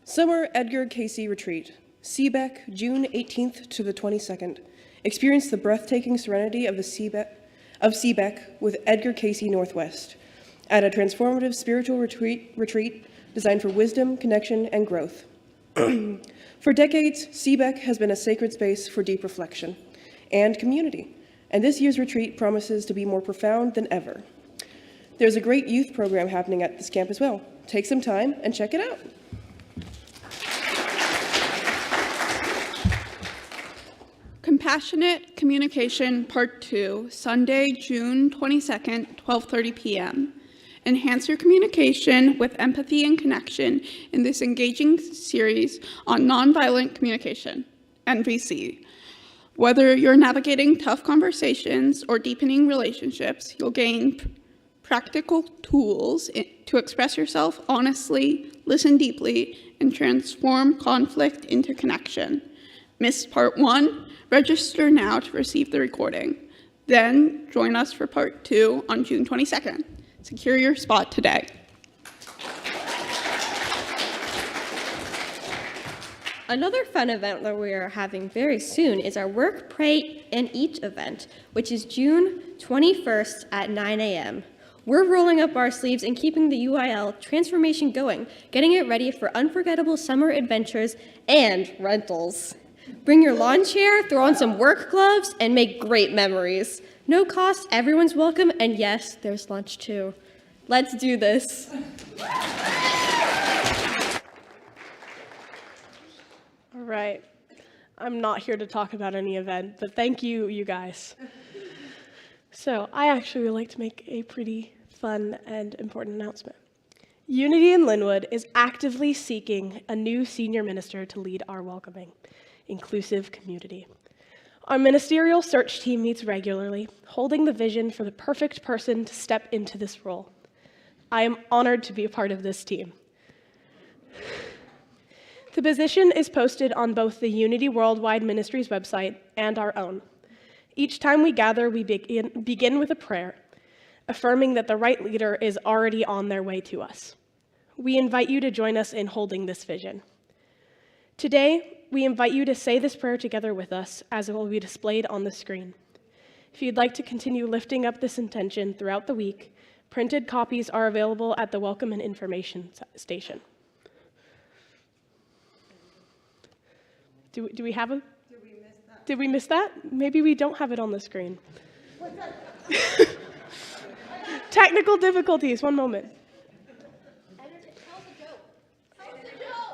Summer Edgar Casey Retreat, Seabeck, June 18th to the 22nd. Experience the breathtaking serenity of Seabeck with Edgar Casey Northwest at a transformative spiritual retreat designed for wisdom, connection, and growth. For decades, Seabeck has been a sacred space for deep reflection and community, and this year's retreat promises to be more profound than ever. There's a great youth program happening at this camp as well. Take some time and check it out. Compassionate Communication Part 2, Sunday, June 22nd, 12:30 p.m. Enhance your communication with empathy and connection in this engaging series on nonviolent communication, NVC. Whether you're navigating tough conversations or deepening relationships, you'll gain practical tools to express yourself honestly, listen deeply, and transform conflict into connection. Missed Part 1? Register now to receive the recording. Then join us for Part 2 on June 22nd. Secure your spot today. Another fun event that we are having very soon is our Work, Pray, and Eat event, which is June 21st at 9 a.m. We're rolling up our sleeves and keeping the UIL transformation going, getting it ready for unforgettable summer adventures and rentals. Bring your lawn chair, throw on some work gloves, and make great memories. No cost, everyone's welcome, and yes, there's lunch too. Let's do this. All right. I'm not here to talk about any event, but thank you, you guys. So I actually would like to make a pretty fun and important announcement. Unity in Lynnwood is actively seeking a new senior minister to lead our welcoming, inclusive community. Our ministerial search team meets regularly, holding the vision for the perfect person to step into this role. I am honored to be a part of this team. The position is posted on both the Unity Worldwide Ministries website and our own. Each time we gather, we begin with a prayer, affirming that the right leader is already on their way to us. We invite you to join us in holding this vision. Today, we invite you to say this prayer together with us, as it will be displayed on the screen. If you'd like to continue lifting up this intention throughout the week, printed copies are available at the Welcome and Information Station. Do we have a? Did we miss that? Maybe we don't have it on the screen. Technical difficulties, one moment.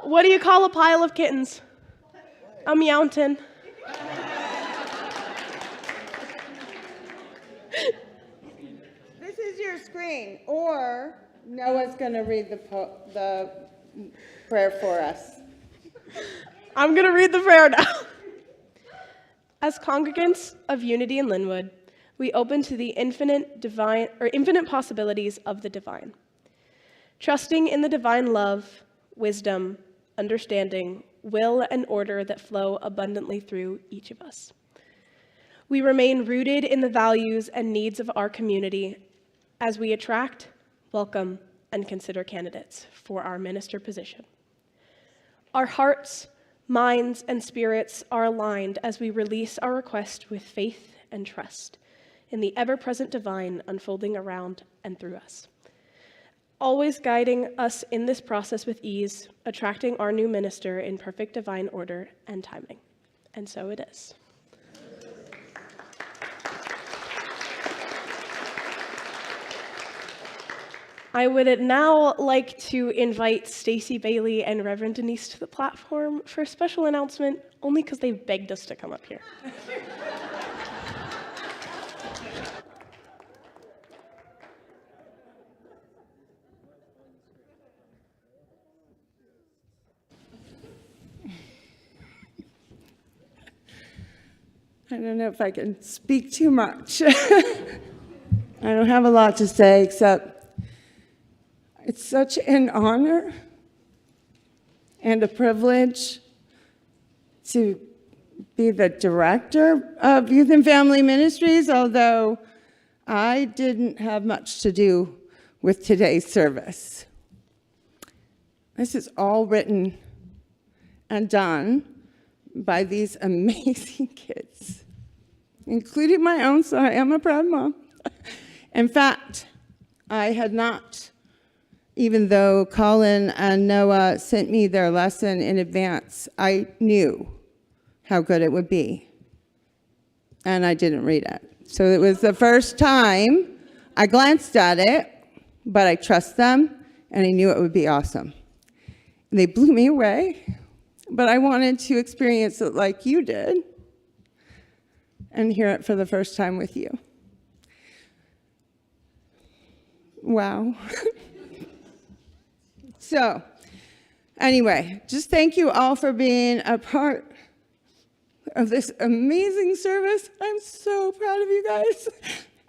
What do you call a pile of kittens? A mountain. This is your screen, or Noah's going to read the prayer for us. I'm going to read the prayer now. As congregants of Unity in Lynnwood, we open to the infinite possibilities of the divine. Trusting in the divine love, wisdom, understanding, will, and order that flow abundantly through each of us. We remain rooted in the values and needs of our community as we attract, welcome, and consider candidates for our minister position. Our hearts, minds, and spirits are aligned as we release our request with faith and trust in the ever-present divine unfolding around and through us, always guiding us in this process with ease, attracting our new minister in perfect divine order and timing. And so it is. I would now like to invite Stacie Baley and Reverend Denise to the platform for a special announcement, only because they've begged us to come up here. I don't know if I can speak too much. I don't have a lot to say, except it's such an honor and a privilege to be the director of Youth and Family Ministries, although I didn't have much to do with today's service. This is all written and done by these amazing kids, including my own, so I am a proud mom. In fact, I had not, even though Colin and Noah sent me their lesson in advance, I knew how good it would be, and I didn't read it. So it was the first time I glanced at it, but I trust them, and I knew it would be awesome. And they blew me away, but I wanted to experience it like you did and hear it for the first time with you. Wow. So, anyway, just thank you all for being a part of this amazing service. I'm so proud of you guys.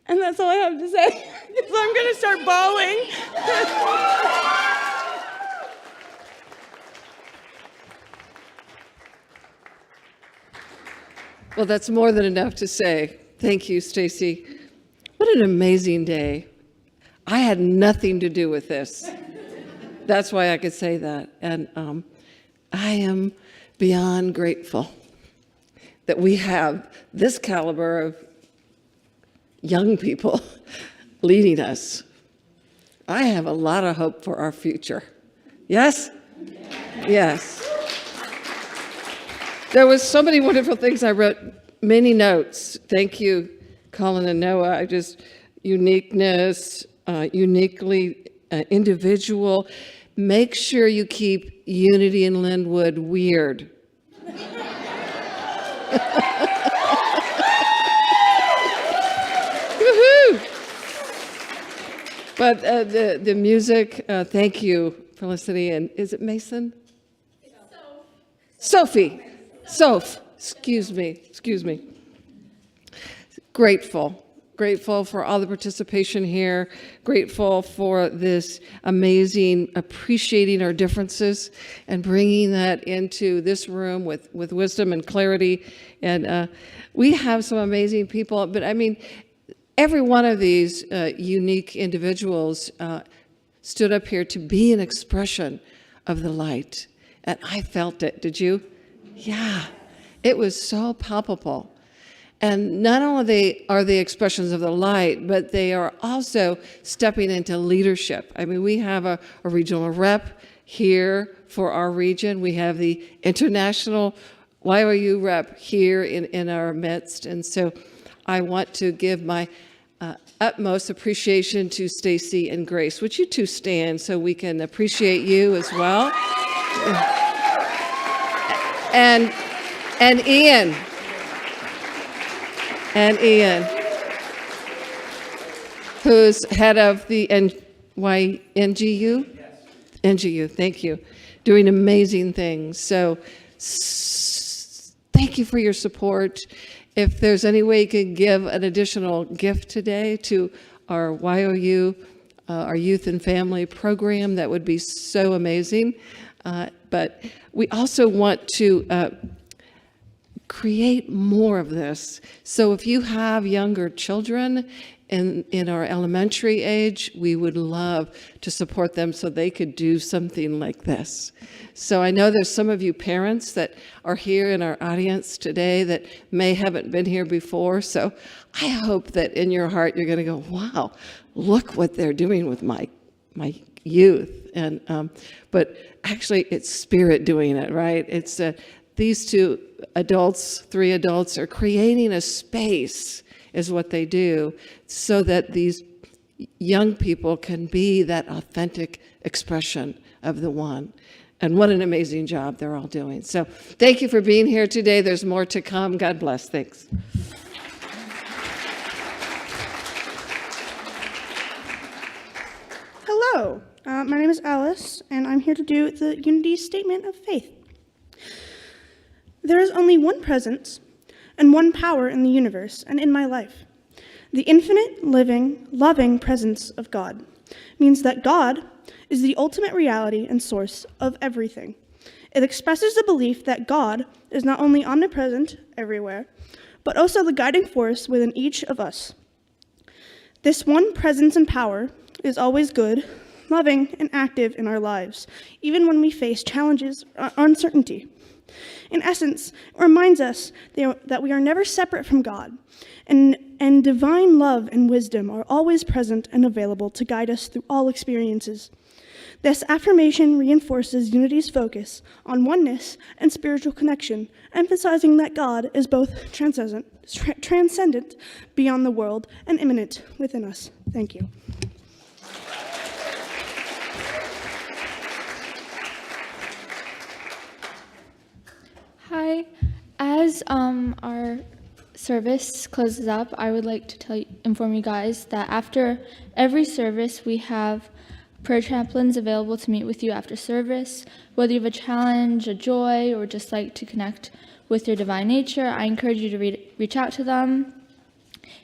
And that's all I have to say, because I'm going to start bawling. Well, that's more than enough to say. Thank you, Stacie. What an amazing day. I had nothing to do with this. That's why I could say that. And I am beyond grateful that we have this caliber of young people leading us. I have a lot of hope for our future. Yes? Yes. There was so many wonderful things I wrote, many notes. Thank you, Colin and Noah. Uniqueness, uniquely individual. Make sure you keep Unity in Lynnwood weird. Woohoo! But the music, thank you, Felicity, and is it Mason? Sophie. Soph, excuse me. Grateful for all the participation here, grateful for this amazing appreciating our differences and bringing that into this room with wisdom and clarity. And we have some amazing people, but I mean, every one of these unique individuals stood up here to be an expression of the light. And I felt it, did you? Yeah, it was so palpable. And not only are they expressions of the light, but they are also stepping into leadership. I mean, we have a regional rep here for our region. We have the international Y.O.U. rep here in our midst. And so I want to give my utmost appreciation to Stacie and Grace. Would you two stand so we can appreciate you as well? And Ian. And Ian, who's head of the NGU? Yes. NGU, thank you. Doing amazing things. So thank you for your support. If there's any way you could give an additional gift today to our Y.O.U., our youth and family program, that would be so amazing. But we also want to create more of this. So if you have younger children in our elementary age, we would love to support them so they could do something like this. So I know there's some of you parents that are here in our audience today that may haven't been here before. So I hope that in your heart you're going to go, wow, look what they're doing with my youth. And but actually it's Spirit doing it, right? It's these three adults are creating a space, is what they do, so that these young people can be that authentic expression of the one. And what an amazing job they're all doing. So thank you for being here today. There's more to come. God bless. Thanks. Hello, my name is Alice, and I'm here to do the Unity Statement of Faith. There is only one presence and one power in the universe and in my life. The infinite, living, loving presence of God means that God is the ultimate reality and source of everything. It expresses the belief that God is not only omnipresent everywhere, but also the guiding force within each of us. This one presence and power is always good, loving, and active in our lives, even when we face challenges or uncertainty. In essence, it reminds us that we are never separate from God, and divine love and wisdom are always present and available to guide us through all experiences. This affirmation reinforces Unity's focus on oneness and spiritual connection, emphasizing that God is both transcendent beyond the world and immanent within us. Thank you. Hi. As our service closes up, I would like to inform you guys that after every service, we have prayer chaplains available to meet with you after service. Whether you have a challenge, a joy, or just like to connect with your divine nature, I encourage you to reach out to them.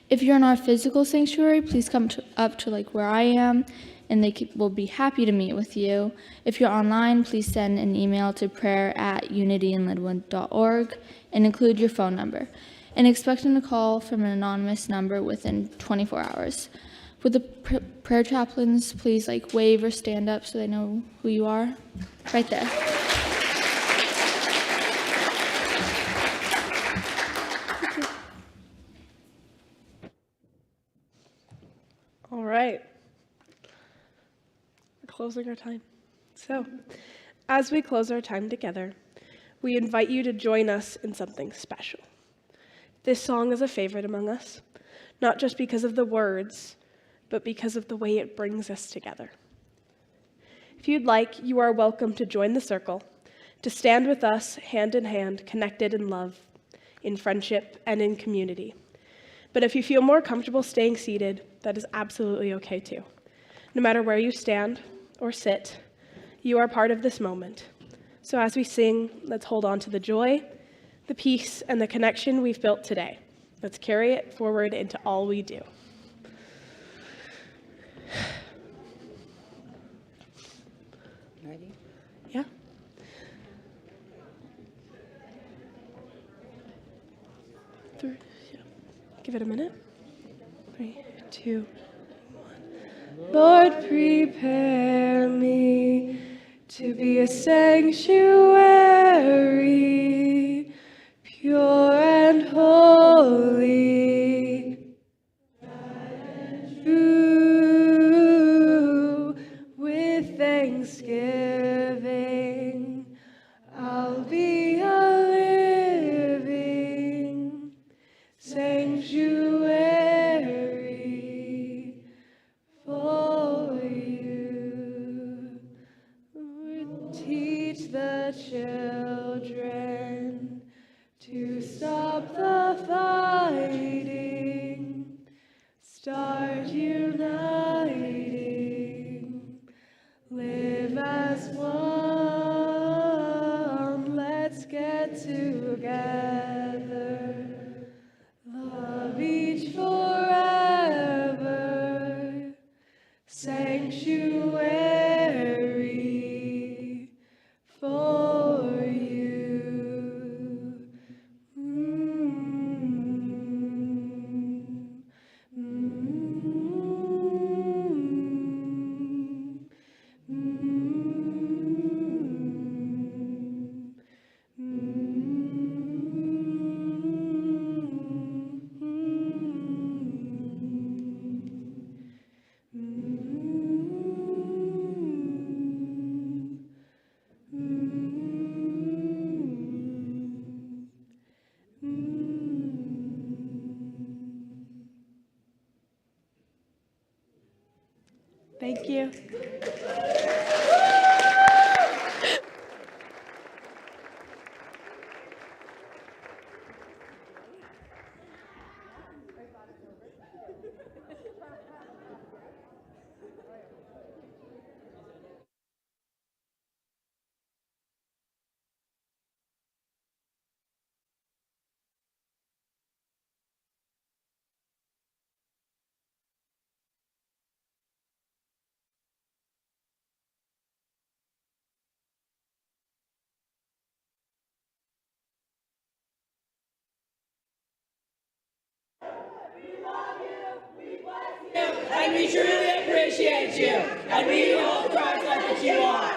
If you're in our physical sanctuary, please come up to like where I am, and they will be happy to meet with you. If you're online, please send an email to prayer@unityinlynnwood.org and include your phone number, and expecting a call from an anonymous number within 24 hours. With the prayer chaplains, please like wave or stand up so they know who you are. Right there. closing our time. So, as we close our time together, we invite you to join us in something special. This song is a favorite among us, not just because of the words, but because of the way it brings us together. If you'd like, you are welcome to join the circle, to stand with us hand in hand, connected in love, in friendship, and in community. But if you feel more comfortable staying seated, that is absolutely okay too. No matter where you stand or sit, you are part of this moment. So as we sing, let's hold on to the joy, the peace, and the connection we've built today. Let's carry it forward into all we do. Ready? Yeah. Give it a minute. 3, 2, 1. Lord, prepare me to be a sanctuary, pure and holy, and true. With thanksgiving, I'll be a living sanctuary for you. Lord, teach the children to stop the fighting, start uniting, live as one. Let's get together, love each forever, sanctuary for you. Thank you. And we truly appreciate you, and we hold Christ like that you are.